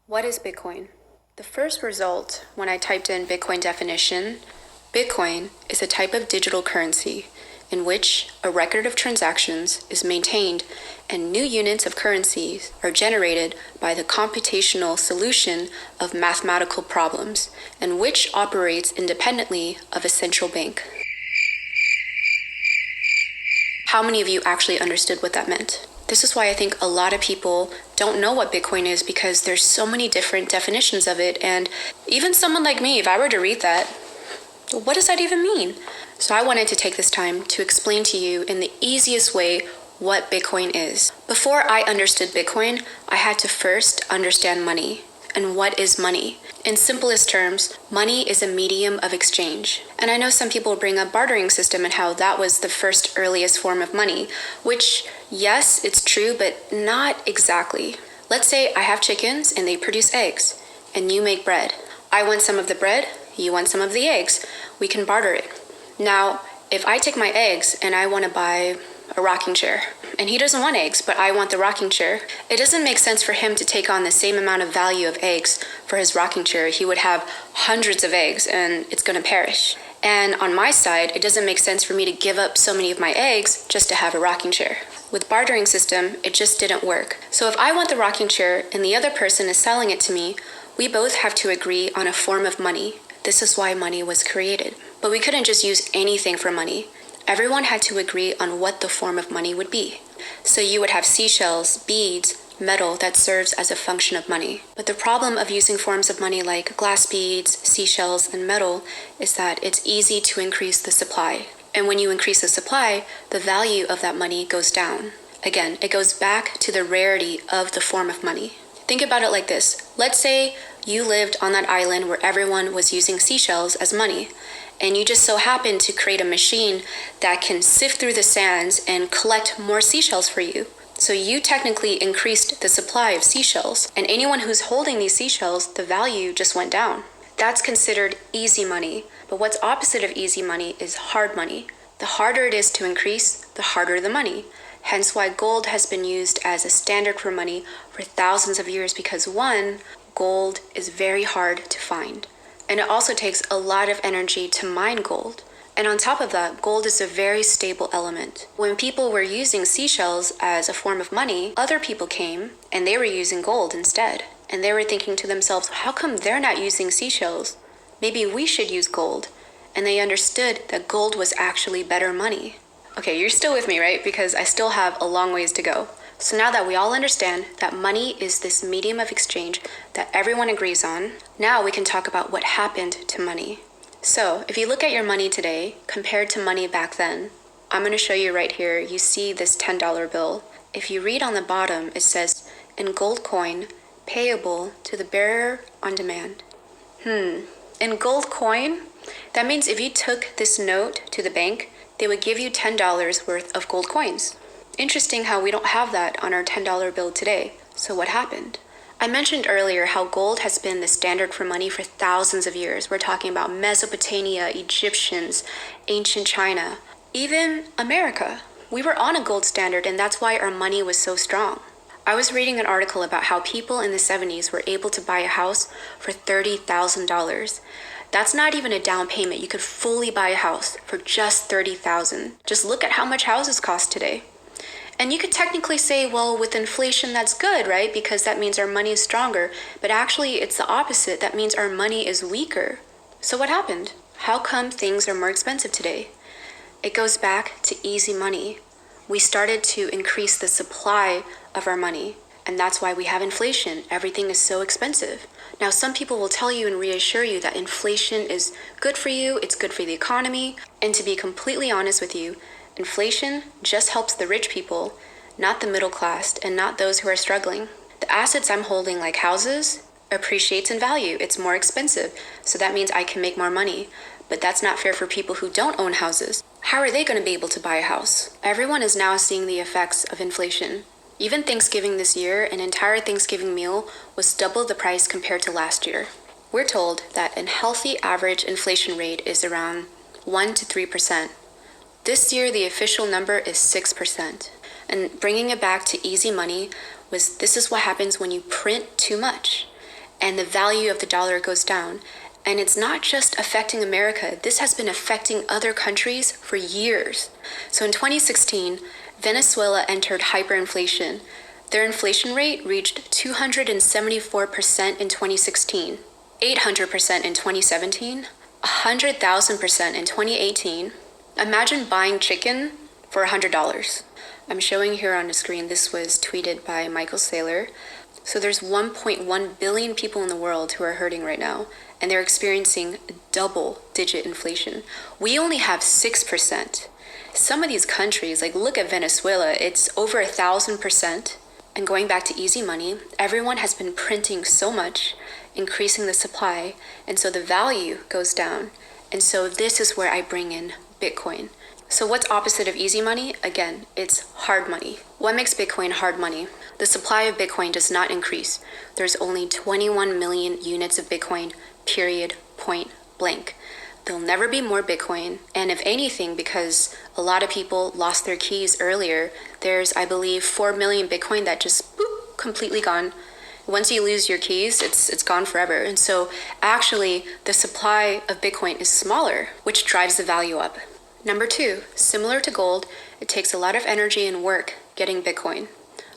What is Bitcoin? The first result when I typed in Bitcoin definition, Bitcoin is a type of digital currency in which a record of transactions is maintained and new units of currencies are generated by the computational solution of mathematical problems and which operates independently of a central bank. How many of you actually understood what that meant? This is why I think a lot of people don't know what Bitcoin is, because there's so many different definitions of it, and even someone like me, if I were to read that, what does that even mean? So I wanted to take this time to explain to you in the easiest way what Bitcoin is. Before I understood Bitcoin, I had to first understand money. And what is money? In simplest terms, money is a medium of exchange. And I know some people bring up bartering system and how that was the first earliest form of money, which, yes, it's true, but not exactly. Let's say I have chickens and they produce eggs, and you make bread. I want some of the bread, you want some of the eggs. We can barter it. Now, if I take my eggs and I want to buy a rocking chair, and he doesn't want eggs, but I want the rocking chair, it doesn't make sense for him to take on the same amount of value of eggs for his rocking chair. He would have hundreds of eggs and it's going to perish. And on my side, it doesn't make sense for me to give up so many of my eggs just to have a rocking chair. With bartering system, it just didn't work. So if I want the rocking chair and the other person is selling it to me, we both have to agree on a form of money. This is why money was created. But we couldn't just use anything for money. Everyone had to agree on what the form of money would be. So you would have seashells, beads, metal that serves as a function of money. But the problem of using forms of money like glass beads, seashells, and metal is that it's easy to increase the supply. And when you increase the supply, the value of that money goes down. Again, it goes back to the rarity of the form of money. Think about it like this. Let's say you lived on that island where everyone was using seashells as money, and you just so happen to create a machine that can sift through the sands and collect more seashells for you. So you technically increased the supply of seashells, and anyone who's holding these seashells, the value just went down. That's considered easy money, but what's opposite of easy money is hard money. The harder it is to increase, the harder the money. Hence why gold has been used as a standard for money for thousands of years, because one, gold is very hard to find. And it also takes a lot of energy to mine gold. And on top of that, gold is a very stable element. When people were using seashells as a form of money, other people came and they were using gold instead. And they were thinking to themselves, how come they're not using seashells? Maybe we should use gold. And they understood that gold was actually better money. Okay, you're still with me, right? Because I still have a long ways to go. So now that we all understand that money is this medium of exchange that everyone agrees on, now we can talk about what happened to money. So if you look at your money today compared to money back then, I'm going to show you right here. You see this $10 bill. If you read on the bottom, it says, in gold coin, payable to the bearer on demand. In gold coin, that means if you took this note to the bank, they would give you $10 worth of gold coins. Interesting how we don't have that on our $10 bill today. So what happened? I mentioned earlier how gold has been the standard for money for thousands of years. We're talking about Mesopotamia, Egyptians, ancient China, even America. We were on a gold standard, and that's why our money was so strong. I was reading an article about how people in the 70s were able to buy a house for $30,000. That's not even a down payment. You could fully buy a house for just $30,000. Just look at how much houses cost today. And you could technically say, well, with inflation, that's good, right? Because that means our money is stronger. But actually, it's the opposite. That means our money is weaker. So what happened? How come things are more expensive today? It goes back to easy money. We started to increase the supply of our money. And that's why we have inflation. Everything is so expensive. Now, some people will tell you and reassure you that inflation is good for you. It's good for the economy. And to be completely honest with you, inflation just helps the rich people, not the middle class and not those who are struggling. The assets I'm holding, like houses, appreciates in value. It's more expensive, so that means I can make more money. But that's not fair for people who don't own houses. How are they going to be able to buy a house? Everyone is now seeing the effects of inflation. Even Thanksgiving this year, an entire Thanksgiving meal was double the price compared to last year. We're told that a healthy average inflation rate is around 1 to 3%. This year, the official number is 6%. And bringing it back to easy money this is what happens when you print too much. and the value of the dollar goes down. And it's not just affecting America. This has been affecting other countries for years. So in 2016, Venezuela entered hyperinflation. Their inflation rate reached 274% in 2016, 800% in 2017, 100,000% in 2018. Imagine buying chicken for $100. I'm showing here on the screen, this was tweeted by Michael Saylor. So there's 1.1 billion people in the world who are hurting right now, and they're experiencing double-digit inflation. We only have 6%. Some of these countries, like look at Venezuela, it's over 1,000%. And going back to easy money, everyone has been printing so much, increasing the supply, and so the value goes down. And so this is where I bring in Bitcoin. So what's opposite of easy money? Again, it's hard money. What makes Bitcoin hard money? The supply of Bitcoin does not increase. There's only 21 million units of Bitcoin, period, point blank. There'll never be more Bitcoin. And if anything, because a lot of people lost their keys earlier, there's, I believe, 4 million Bitcoin that just boop, completely gone. Once you lose your keys, it's gone forever. And so actually, the supply of Bitcoin is smaller, which drives the value up. Number two, similar to gold, it takes a lot of energy and work getting Bitcoin.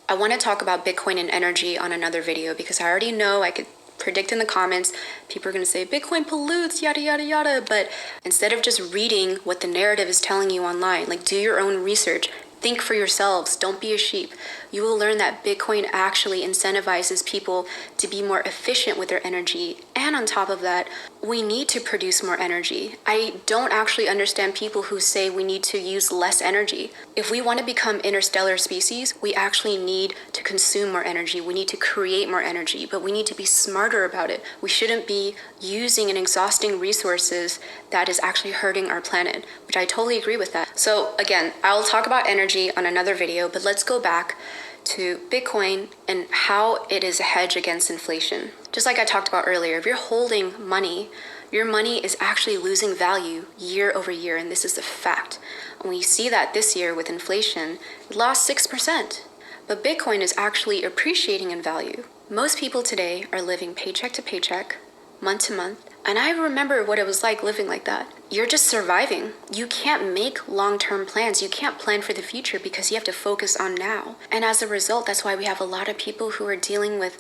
I want to talk about Bitcoin and energy on another video because I already know I could predict in the comments, people are going to say Bitcoin pollutes, yada, yada, yada. But instead of just reading what the narrative is telling you online, like do your own research. Think for yourselves. Don't be a sheep. You will learn that Bitcoin actually incentivizes people to be more efficient with their energy. And on top of that, we need to produce more energy. I don't actually understand people who say we need to use less energy. If we want to become interstellar species, we actually need to consume more energy. We need to create more energy, but we need to be smarter about it. We shouldn't be using and exhausting resources that is actually hurting our planet, which I totally agree with that. So again, I'll talk about energy on another video, but let's go back to Bitcoin and how it is a hedge against inflation. Just like I talked about earlier, if you're holding money, your money is actually losing value year over year, and this is a fact. And we see that this year with inflation, it lost 6%. But Bitcoin is actually appreciating in value. Most people today are living paycheck to paycheck, month to month, and I remember what it was like living like that. You're just surviving. You can't make long-term plans. You can't plan for the future because you have to focus on now. And as a result, that's why we have a lot of people who are dealing with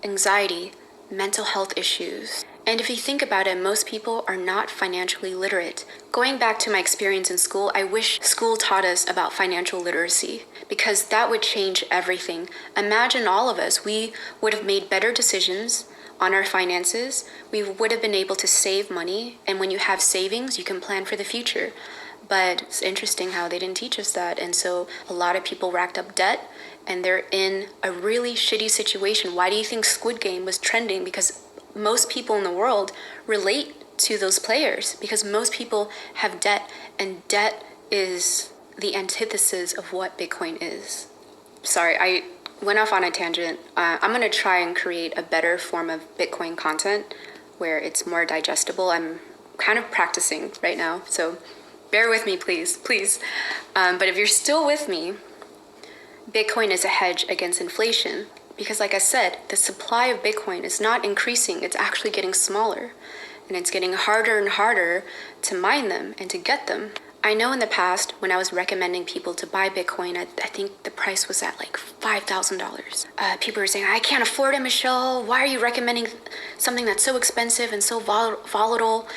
anxiety, mental health issues. And if you think about it, most people are not financially literate. Going back to my experience in school, I wish school taught us about financial literacy because that would change everything. Imagine all of us, we would have made better decisions on our finances. We would have been able to save money. And when you have savings, you can plan for the future. But it's interesting how they didn't teach us that. And so a lot of people racked up debt and they're in a really shitty situation. Why do you think Squid Game was trending? Because most people in the world relate to those players because most people have debt, and debt is the antithesis of what Bitcoin is. Sorry, I went off on a tangent. I'm going to try and create a better form of Bitcoin content where it's more digestible. I'm kind of practicing right now, so bear with me, please. But if you're still with me, Bitcoin is a hedge against inflation because, like I said, the supply of Bitcoin is not increasing. It's actually getting smaller, and it's getting harder and harder to mine them and to get them. I know in the past, when I was recommending people to buy Bitcoin, I think the price was at like $5,000. People were saying, I can't afford it, Michelle. Why are you recommending something that's so expensive and so volatile?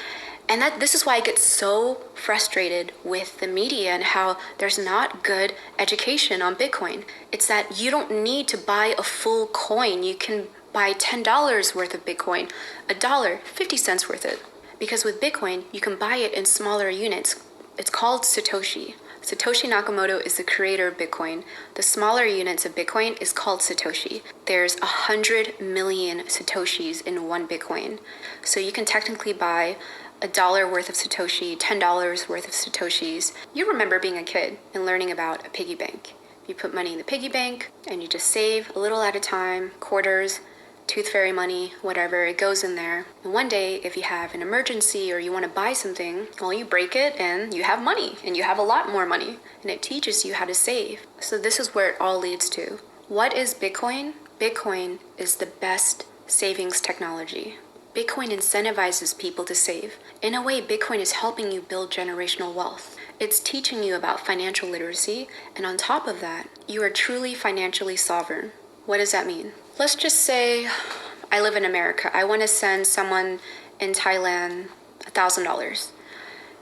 And this is why I get so frustrated with the media and how there's not good education on Bitcoin. It's that you don't need to buy a full coin. You can buy $10 worth of Bitcoin, $1, 50 cents worth it. Because with Bitcoin, you can buy it in smaller units. It's called Satoshi. Satoshi Nakamoto is the creator of Bitcoin. The smaller units of Bitcoin is called Satoshi. There's 100 million Satoshis in one Bitcoin. So you can technically buy $1 worth of Satoshi, $10 worth of Satoshis. You remember being a kid and learning about a piggy bank. You put money in the piggy bank and you just save a little at a time, quarters, tooth fairy money, whatever, it goes in there. And one day, if you have an emergency or you want to buy something, well, you break it and you have money, and you have a lot more money, and it teaches you how to save. So this is where it all leads to. What is Bitcoin? Bitcoin is the best savings technology. Bitcoin incentivizes people to save. In a way, Bitcoin is helping you build generational wealth. It's teaching you about financial literacy, and on top of that, you are truly financially sovereign. What does that mean? Let's just say I live in America. I want to send someone in Thailand $1,000.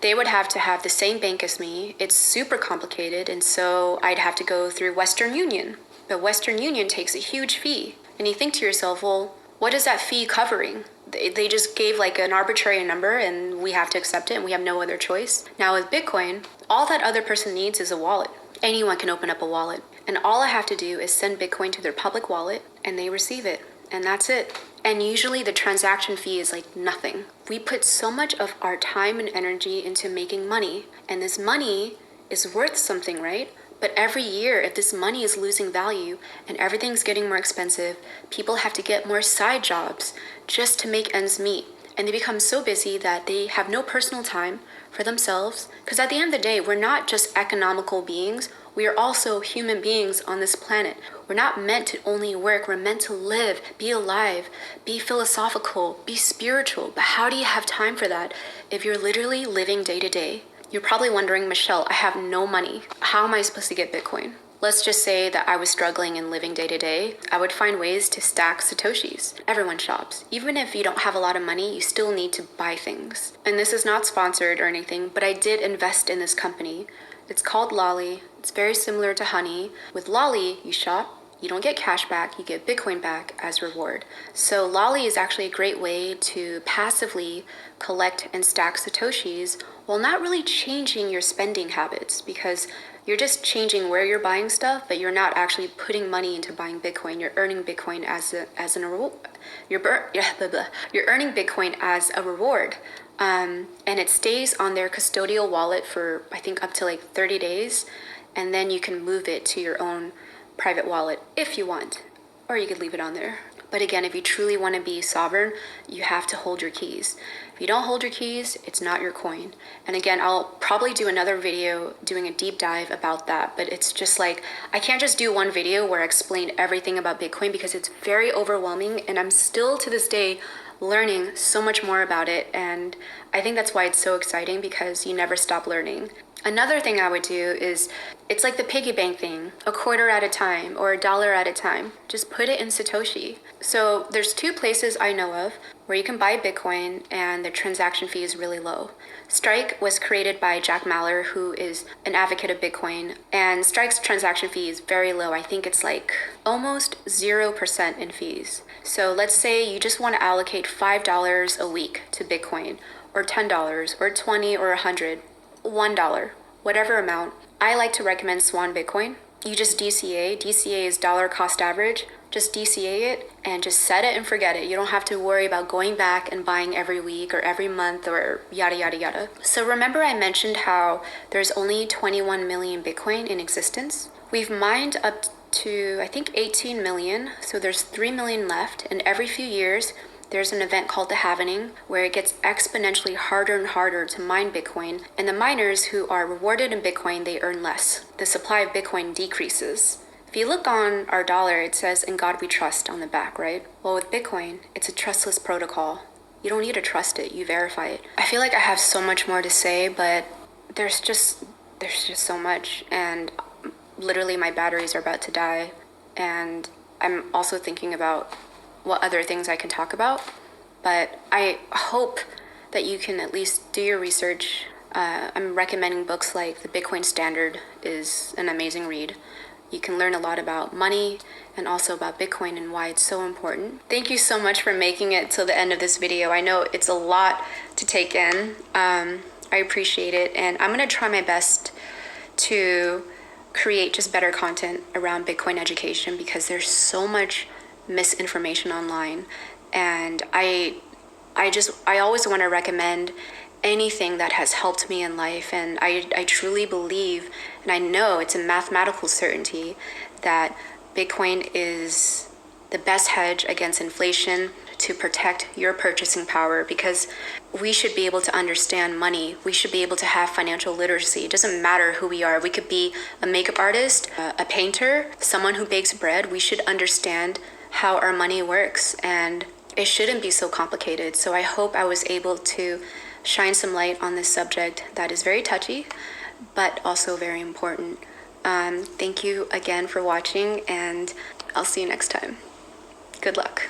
They would have to have the same bank as me. It's super complicated, and so I'd have to go through Western Union. But Western Union takes a huge fee. And you think to yourself, well, what is that fee covering? They just gave like an arbitrary number and we have to accept it and we have no other choice. Now with Bitcoin, all that other person needs is a wallet. Anyone can open up a wallet. And all I have to do is send Bitcoin to their public wallet and they receive it. And that's it. And usually the transaction fee is like nothing. We put so much of our time and energy into making money. And this money is worth something, right? But every year, if this money is losing value and everything's getting more expensive, people have to get more side jobs just to make ends meet. And they become so busy that they have no personal time for themselves. Because at the end of the day, we're not just economical beings. We are also human beings on this planet. We're not meant to only work. We're meant to live, be alive, be philosophical, be spiritual. But how do you have time for that if you're literally living day to day? You're probably wondering, Michelle, I have no money. How am I supposed to get Bitcoin? Let's just say that I was struggling and living day to day. I would find ways to stack Satoshis. Everyone shops. Even if you don't have a lot of money, you still need to buy things. And this is not sponsored or anything, but I did invest in this company. It's called Lolly. It's very similar to Honey. With Lolly, you shop. You don't get cash back, you get Bitcoin back as reward. So Lolly is actually a great way to passively collect and stack Satoshis while not really changing your spending habits, because you're just changing where you're buying stuff, but you're not actually putting money into buying Bitcoin. You're earning Bitcoin you're earning Bitcoin as a reward. And it stays on their custodial wallet for I think up to like 30 days, and then you can move it to your own private wallet if you want, or you could leave it on there. But again, if you truly want to be sovereign, you have to hold your keys. If you don't hold your keys, it's not your coin. And again, I'll probably do another video doing a deep dive about that, but it's just like, I can't just do one video where I explain everything about Bitcoin because it's very overwhelming and I'm still to this day learning so much more about it. And I think that's why it's so exciting, because you never stop learning. Another thing I would do is, it's like the piggy bank thing, a quarter at a time or $1 at a time. Just put it in Satoshi. So there's two places I know of where you can buy Bitcoin and the transaction fee is really low. Strike was created by Jack Mallers, who is an advocate of Bitcoin, and Strike's transaction fee is very low. I think it's like almost 0% in fees. So let's say you just want to allocate $5 a week to Bitcoin, or $10, or $20, or $100. $1, whatever amount. I like to recommend Swan Bitcoin. You just DCA. DCA is dollar cost average. Just DCA it and just set it and forget it. You don't have to worry about going back and buying every week or every month or yada, yada, yada. So remember I mentioned how there's only 21 million Bitcoin in existence? We've mined up to, I think, 18 million. So there's 3 million left. And every few years, there's an event called the halvening where it gets exponentially harder and harder to mine Bitcoin, and the miners who are rewarded in Bitcoin, they earn less. The supply of Bitcoin decreases. If you look on our dollar, it says, "In God we trust" on the back, right? Well, with Bitcoin, it's a trustless protocol. You don't need to trust it, you verify it. I feel like I have so much more to say, but there's just so much, and literally my batteries are about to die, and I'm also thinking about what other things I can talk about, but I hope that you can at least do your research. I'm recommending books like The Bitcoin Standard is an amazing read. You can learn a lot about money and also about Bitcoin and why it's so important. Thank you so much for making it till the end of this video. I know it's a lot to take in. I appreciate it, and I'm gonna try my best to create just better content around Bitcoin education, because there's so much misinformation online, and I always want to recommend anything that has helped me in life. And I truly believe, and I know it's a mathematical certainty, that Bitcoin is the best hedge against inflation to protect your purchasing power, because we should be able to understand money. We should be able to have financial literacy. It doesn't matter who we are. We could be a makeup artist, a painter, someone who bakes bread. We should understand how our money works, and it shouldn't be so complicated. So I hope I was able to shine some light on this subject that is very touchy, but also very important. Thank you again for watching, and I'll see you next time. Good luck.